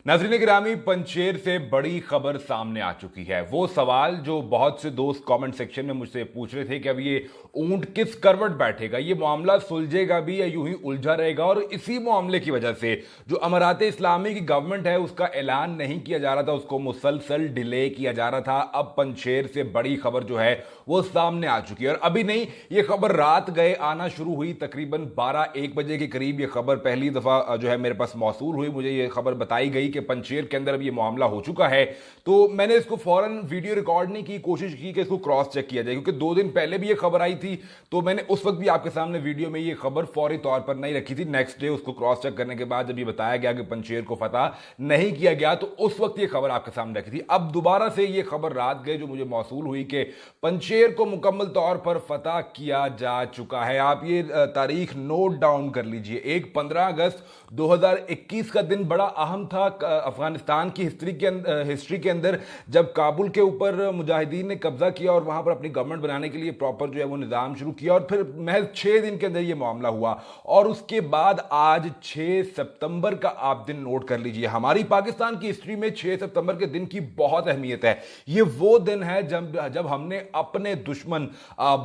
नाज़रीन गिरामी, पंचेर से बड़ी खबर सामने आ चुकी है। वो सवाल जो बहुत से दोस्त कमेंट सेक्शन में मुझसे पूछ रहे थे कि अब ये ऊंट किस करवट बैठेगा, ये मामला सुलझेगा भी या यूं ही उलझा रहेगा। और इसी मामले की वजह से जो अमारात इस्लामी की गवर्नमेंट है उसका ऐलान नहीं किया जा रहा था, उसको मुसलसल डिले किया जा रहा था। अब पंचेर से बड़ी खबर जो है वो सामने आ चुकी है। और अभी नहीं, ये खबर रात गए आना शुरू हुई, तकरीबन 12-1 बजे के करीब ये खबर पहली दफा जो है मेरे पास मौसूल हुई। मुझे ये खबर बताई गई कि पंचेर के अंदर अब ये मामला हो चुका है। तो मैंने इसको फौरन वीडियो रिकॉर्डने की कोशिश की कि इसको क्रॉस चेक किया जाए, क्योंकि 2 दिन पहले भी ये खबर आई थी। तो मैंने उस वक्त भी आपके सामने वीडियो में ये खबर फौरी तौर पर नहीं रखी थी। नेक्स्ट डे उसको क्रॉस चेक करने के बाद जब ये बताया गया कि पंचेर को फतह नहीं किया गया, तो उस वक्त ये खबर आपके सामने रखी थी। अब दोबारा से ये खबर रात गए जो मुझे मौसूल हुई कि पंचेर को मुकम्मल तौर पर फतह किया जा चुका है। आप ये तारीख नोट डाउन कर लीजिए। एक 15 अगस्त 2021 का दिन बड़ा अहम था अफगानिस्तान की हिस्ट्री के अंदर, जब काबुल के ऊपर मुजाहिदीन ने कब्जा किया और वहां पर अपनी गवर्नमेंट बनाने के लिए प्रॉपर जो है वो निजाम शुरू किया। और फिर महज 6 दिन के अंदर ये मामला हुआ। और उसके बाद आज 6 सितंबर का आप दिन नोट कर लीजिए। हमारी पाकिस्तान की हिस्ट्री में 6 सितंबर के दिन की बहुत अहमियत है। ये वो दिन है जब हमने अपने दुश्मन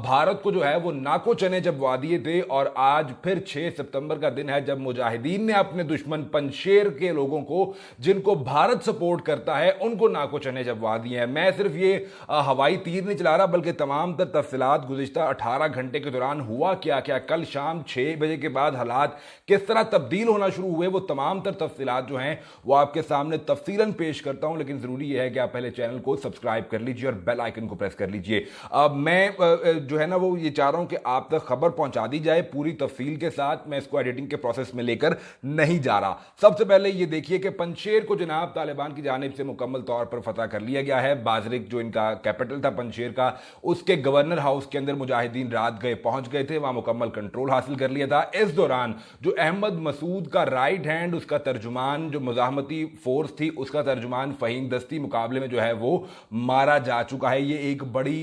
भारत को जो है वो नाको चने जबवा दिए थे। और आज फिर 6 सितंबर का दिन है जब मुजाहिदीन ने अपने दुश्मन पंचेर के लोगों को, जिनको भारत सपोर्ट करता है, उनको नाको चने जबवा दिए हैं। मैं सिर्फ ये हवाई तीर नहीं चला रहा, बल्कि तमाम तर तफसीलात गुज़िश्ता 18 घंटे के दौरान हुआ क्या क्या, कल शाम 6 बजे के बाद हालात किस तरह तब्दील होना शुरू हुए, वो तमाम तर तफसीलात जो हैं वो आपके सामने तफसीलन पेश करता हूं। लेकिन जरूरी यह है कि आप पहले चैनल को सब्सक्राइब कर लीजिए और बेल आइकन को प्रेस कर लीजिए। अब मैं जो है ना वो ये चाह रहा हूं कि आप तक खबर पहुंचा दी जाए पूरी तफसील के साथ। मैं इसको एडिटिंग के प्रोसेस में लेकर नहीं जा रहा। सबसे पहले ये देखिए कि पंचेर को जनाब तालिबान की जानिब से मुकम्मल तौर पर फतह कर लिया गया है। बाजरिक जो इनका कैपिटल था पंचेर का, उसके गवर्नर हाउस के अंदर मुजाहिदीन रात गए पहुंच गए थे, वहां मुकम्मल कंट्रोल हासिल कर लिया था। इस दौरान जो अहमद मसूद का राइट हैंड, उसका तर्जुमान, जो मुजाहमती फोर्स थी उसका तर्जुमान फहीम दस्ती मुकाबले में जो है वो मारा जा चुका है। ये एक बड़ी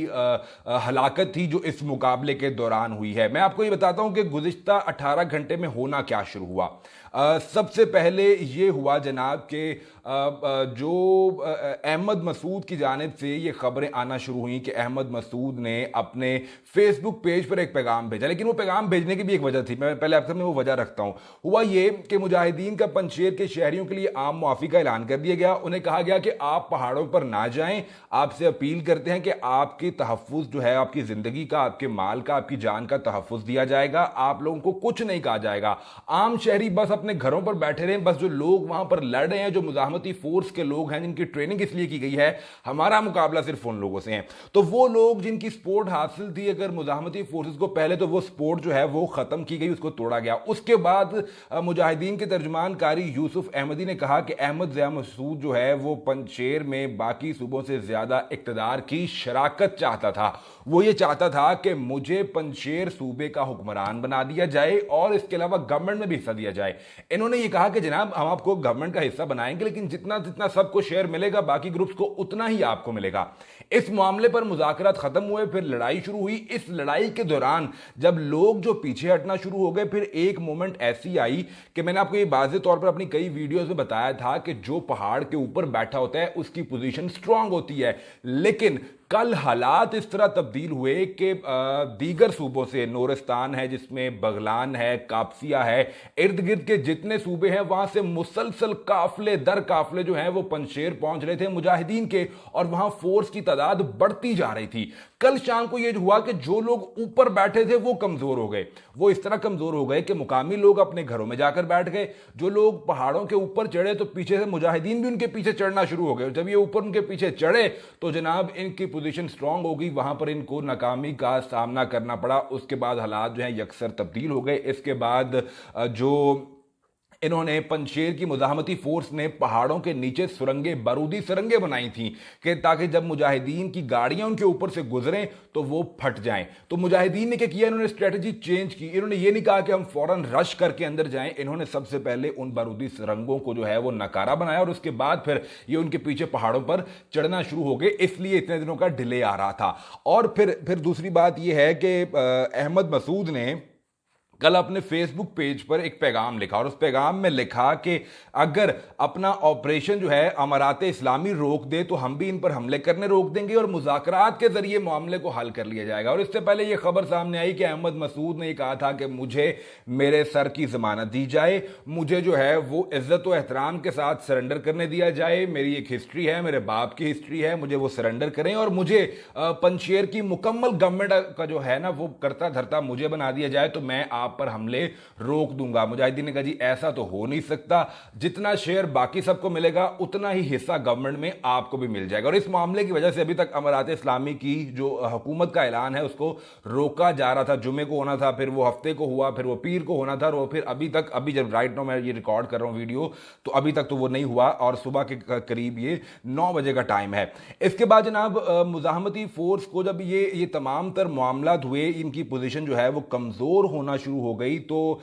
हलाकत थी जो इस मुकाबले के दौरान हुई है। मैं आपको ये बताता हूं कि गुज़िश्ता 18 घंटे में होना क्या शुरू हुआ। सबसे पहले ये हुआ जनाब कि जो अहमद मसूद की जानिब से ये खबरें आना शुरू हुई कि अहमद मसूद ने अपने फेसबुक पेज पर एक पैगाम भेजा। लेकिन वो पैगाम भेजने की भी एक वजह थी, मैं पहले आपके सामने वो वजह रखता हूं। हुआ ये कि मुजाहिदीन का पंचेर के शहरियों के लिए आम मुआफ़ी का ऐलान कर दिया गया। उन्हें कहा गया कि आप पहाड़ों पर ना जाएं, आपसे अपील करते हैं कि आपकी तहफ़्फ़ुज़ जो है, आपकी ज़िंदगी का, आपके माल का, आपकी जान का तहफ़्फ़ुज़ दिया जाएगा। आप लोगों को कुछ नहीं कहा जाएगा। आम शहरी बस अपने घरों पर बैठे रहें। बस जो लोग वहां पर लड़ रहे हैं, जो मुजाहमती फोर्स के लोग हैं, जिनकी ट्रेनिंग इसलिए की गई है, हमारा मुकाबला सिर्फ उन लोगों से है। तो वो लोग जिनकी सपोर्ट हासिल थी अगर मुजाहमती फोर्सेस को, पहले तो वो सपोर्ट जो है वो खत्म की गई, उसको तोड़ा गया। उसके बाद मुजाहिदीन के तर्जुमान कारी यूसुफ अहमदी ने कहा कि अहमद ज़िया मसूद जो है वो पंचेर में बाकी सूबों से ज्यादा इक्तदार की शराकत चाहता था। वो ये चाहता था कि मुझे पंचेर सूबे का हुक्मरान बना दिया जाए और इसके अलावा गवर्नमेंट में भी हिस्सा दिया जाए। इन्होंने ये कहा कि जनाब हम आपको गवर्नमेंट का हिस्सा बनाएंगे, लेकिन जितना जितना सबको शेयर मिलेगा बाकी ग्रुप्स को उतना ही आपको मिलेगा। इस मामले पर मुज़ाकरात खत्म हुए, फिर लड़ाई शुरू हुई। इस लड़ाई के दौरान जब लोग जो पीछे हटना शुरू हो गए, फिर एक मोमेंट ऐसी आई कि मैंने आपको ये वाज़ेह तौर पर अपनी कई वीडियोस में बताया था कि जो पहाड़ के ऊपर बैठा होता है उसकी पोजीशन स्ट्रांग होती है। लेकिन कल हालात इस तरह तब्दील हुए कि दीगर सूबों से, नूरिस्तान है जिसमें बगलान है, कापसिया है, इर्द गिर्द के जितने सूबे हैं वहां से मुसलसल काफले दर काफले जो हैं वो पंचेर पहुंच रहे थे मुजाहिदीन के, और वहां फोर्स की तादाद बढ़ती जा रही थी। कल शाम को यह हुआ कि जो लोग ऊपर बैठे थे वो कमजोर हो गए। वो इस तरह कमजोर हो गए कि मुकामी लोग अपने घरों में जाकर बैठ गए। जो लोग पहाड़ों के ऊपर चढ़े तो पीछे से मुजाहिदीन भी उनके पीछे चढ़ना शुरू हो गए। जब ये ऊपर उनके पीछे चढ़े तो जनाब इनकी पोजीशन स्ट्रांग हो गई, वहां पर इनको नाकामी का सामना करना पड़ा। उसके बाद हालात जो हैं यकसर तब्दील हो गए। इसके बाद जो इन्होंने पंचेर की मुजाहमती फोर्स ने पहाड़ों के नीचे सुरंगें, बारूदी सुरंगें बनाई थी कि ताकि जब मुजाहिदीन की गाड़ियां उनके ऊपर से गुजरें तो वो फट जाएं। तो मुजाहिदीन ने क्या किया, इन्होंने स्ट्रेटजी चेंज की। इन्होंने ये नहीं कहा कि हम फौरन रश करके अंदर जाएं। इन्होंने सबसे पहले उन बारूदी सुरंगों को जो है वो नकारा बनाया और उसके बाद फिर ये उनके पीछे पहाड़ों पर चढ़ना शुरू हो गए। इसलिए इतने दिनों का डिले आ रहा था। और फिर दूसरी बात यह है कि अहमद मसूद ने कल अपने फेसबुक पेज पर एक पैगाम लिखा और उस पैगाम में लिखा कि अगर अपना ऑपरेशन जो है अमारात इस्लामी रोक दे तो हम भी इन पर हमले करने रोक देंगे और मुज़ाकरात के जरिए मामले को हल कर लिया जाएगा। और इससे पहले यह खबर सामने आई कि अहमद मसूद ने कहा था कि मुझे मेरे सर की जमानत दी जाए, मुझे जो है वो इज्जत व एहतराम के साथ सरेंडर करने दिया जाए, मेरी एक हिस्ट्री है, मेरे बाप की हिस्ट्री है, मुझे वो सरेंडर करें और मुझे पंजशेर की मुकम्मल गवर्नमेंट का जो है ना वो करता धरता मुझे बना दिया जाए तो मैं आप पर हमले रोक दूंगा। मुजाहिदीन ने कहा जी ऐसा तो हो नहीं सकता, जितना शेयर बाकी सबको मिलेगा उतना ही हिस्सा गवर्नमेंट में आपको भी मिल जाएगा। और इस मामले की वजह से अभी तक अमारात इस्लामी की जो हुकूमत का ऐलान है उसको रोका जा रहा था। जुमे को होना था, फिर वो हफ्ते को हुआ, फिर वो पीर को होना था, और फिर अभी तक, अभी जब राइट नाउ मैं ये रिकॉर्ड कर रहा हूं वीडियो, तो अभी तक तो वो नहीं हुआ और सुबह के करीब ये 9 बजे का टाइम है। इसके बाद जनाब मुजाहमती फोर्स को जब ये तमाम तर मामला हुए, इनकी पोजीशन जो है वो कमजोर होना शुरू हो गई, तो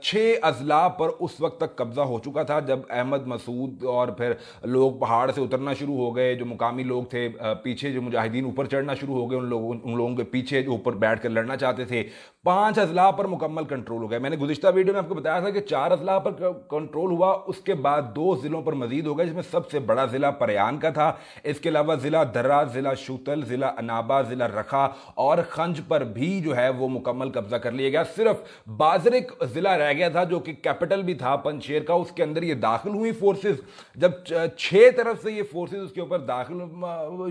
6 अजला पर उस वक्त तक कब्जा हो चुका था जब अहमद मसूद और फिर लोग पहाड़ से उतरना शुरू हो गए। जो मुकामी लोग थे पीछे, जो मुजाहिदीन ऊपर चढ़ना शुरू हो गए, उन लोगों के पीछे जो ऊपर बैठ कर लड़ना चाहते थे, 5 अजला पर मुकम्मल कंट्रोल हो गया। मैंने गुज़िश्ता वीडियो में आपको बताया था कि 4 अजला पर कंट्रोल हुआ, उसके बाद 2 जिलों पर मजीद हो गए, जिसमें सबसे बड़ा जिला परयान का था। इसके अलावा जिला दर्रा, जिला शूतल, जिला अनाबा, जिला रखा और खंज पर भी जो है वो मुकम्मल कब्जा कर लिया गया। सिर्फ बाजरिक जिला रह गया था जो कि कैपिटल भी था पंजशेर का, उसके अंदर ये दाखिल हुई फोर्सेस। जब 6 तरफ से ये फोर्सेस उसके ऊपर दाखिल,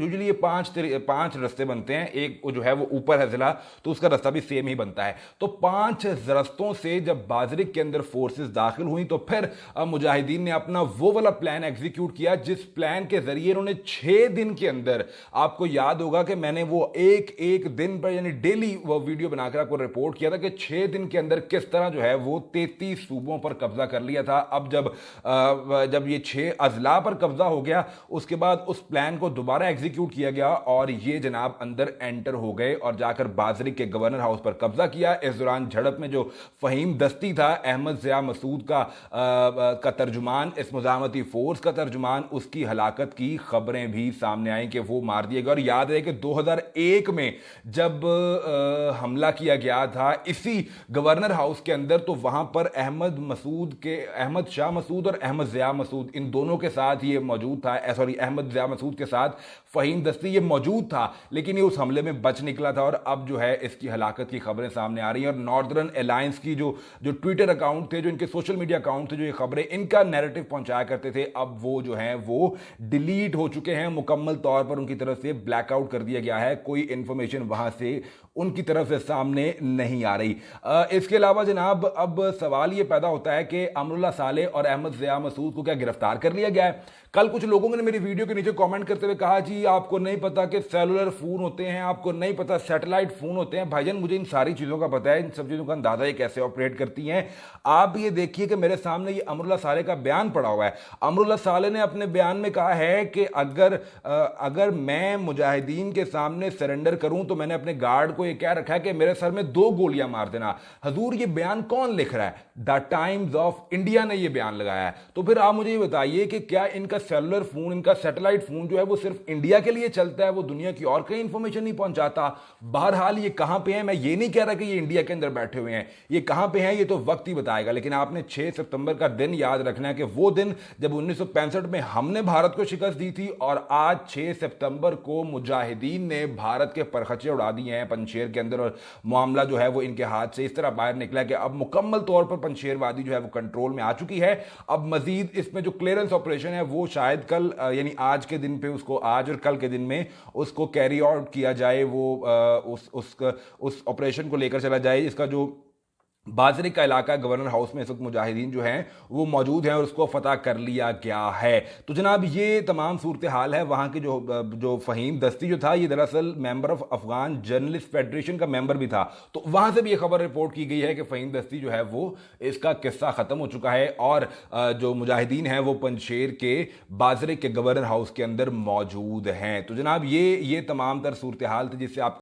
यूजुअली ये 5 रास्ते बनते हैं, एक जो है वो ऊपर है जिला, तो उसका रास्ता भी सेम ही बनता है। तो 5 रास्तों से जब बाजरिक के अंदर फोर्सेस दाखिल हुई तो फिर मुजाहिदीन ने अपना वो वाला प्लान एग्जीक्यूट किया जिस प्लान के जरिए उन्होंने 6 दिन के अंदर, आपको याद होगा कि मैंने वो एक दिन पर यानी डेली वो वीडियो बनाकर आपको रिपोर्ट किया था कि 6 दिन के अंदर किस तरह जो है वो 33 सूबों पर कब्जा कर लिया था। अब जब ये 6 अजला पर कब्जा हो गया, उसके बाद उस प्लान को दोबारा एग्जीक्यूट किया गया और ये जनाब अंदर एंटर हो गए और जाकर बाजरिक के गवर्नर हाउस पर कब्जा किया। इस दौरान झड़प में जो फहीम दस्ती था, अहमद ज़िया मसूद का तर्जुमान, इस मुजामती फोर्स का तर्जुमान, उसकी हलाकत की खबरें भी सामने आई कि वो मार दिए गए। और याद है कि 2001 में जब हमला किया गया था इसी गवर्नर हाउस के अंदर, तो वहां पर अहमद शाह मसूद और अहमद ज़िया मसूद, इन दोनों के साथ ये मौजूद था, अहमद ज़िया मसूद के साथ फहीम दस्ती ये मौजूद था, लेकिन ये उस हमले में बच निकला था। और अब जो है इसकी हलाकत की खबरें सामने आ रही हैं और नॉर्दर्न अलायंस की जो ट्विटर अकाउंट थे, जो इनके सोशल मीडिया अकाउंट थे, जो ये खबरें इनका नैरेटिव पहुंचाया करते थे, अब वो जो हैं वो डिलीट हो चुके हैं, मुकम्मल तौर पर उनकी तरफ से ब्लैकआउट कर दिया गया है, कोई इंफॉर्मेशन वहां से उनकी तरफ से सामने नहीं आ रही। इसके अलावा जनाब अब सवाल ये पैदा होता है कि अमरुल्लाह साले और अहमद ज़िया मसूद को क्या गिरफ्तार कर लिया गया है? कल कुछ लोगों ने मेरी वीडियो के नीचे कमेंट करते हुए कहा जी आपको नहीं पता कि सेलुलर फोन होते हैं, आपको नहीं पता सैटेलाइट फोन होते हैं। भाईजान मुझे इन सारी चीजों का पता है, इन सब चीजों का अंदाजा ये कैसे ऑपरेट करती हैं। आप ये देखिए कि मेरे सामने ये अमरुल्लाह साले का बयान पड़ा हुआ है। अमरुल्लाह साले ने अपने बयान में कहा है कि अगर मैं मुजाहिदीन के सामने सरेंडर करूं तो मैंने अपने गार्ड को ये कह रखा है कि मेरे सर में 2 गोलियां मार देना। हजूर ये बयान कौन लिख रहा है? द टाइम्स ऑफ इंडिया ने ये बयान लगाया है। तो फिर आप मुझे ये बताइए कि क्या इनका सेलुलर फोन, इनका सैटेलाइट फोन जो है वो सिर्फ इंडिया के लिए चलता है, वो दुनिया की और कहीं इंफॉर्मेशन नहीं पहुंचाता? बहरहाल ये कहां पे है, मैं ये नहीं कह रहा कि ये इंडिया के अंदर बैठे हुए हैं, ये कहां पे हैं ये तो वक्त ही बताएगा। लेकिन आपने 6 सितंबर का दिन याद रखना है कि वो दिन जब 1965 में हमने भारत को शिकस्त दी थी और आज 6 सितंबर को मुजाहिदीन ने भारत के परखचे उड़ा दिए हैं पंजशेर के अंदर और मामला जो है वो इनके हाथ से इस तरह बाहर निकला कि अब मुकम्मल तौर पर पंजशेर वादी जो है वो कंट्रोल में आ चुकी है। अब मजीद इसमें जो क्लियरेंस ऑपरेशन है वो शायद कल यानी आज के दिन पे उसको, आज और कल के दिन में उसको कैरी आउट किया जाए, वो उस ऑपरेशन को लेकर चला जाए। इसका जो बाजरे का इलाका गवर्नर हाउस में इस वक्त मुजाहिदीन जो हैं वो मौजूद हैं और उसको फतह कर लिया गया है। तो जनाब ये तमाम सूरत हाल है। वहाँ की जो फहीम दस्ती जो था ये दरअसल member of Afghan journalist federation का मेंबर भी था, तो वहाँ से भी ये खबर रिपोर्ट की गई है कि फहीम दस्ती जो है वो इसका किस्सा ख़त्म हो चुका है और जो मुजाहिदीन हैं वो पंजशेर के बाजरे के गवर्नर हाउस के अंदर मौजूद हैं। तो जनाब ये तमाम तर सूरत हाल थी जिससे आप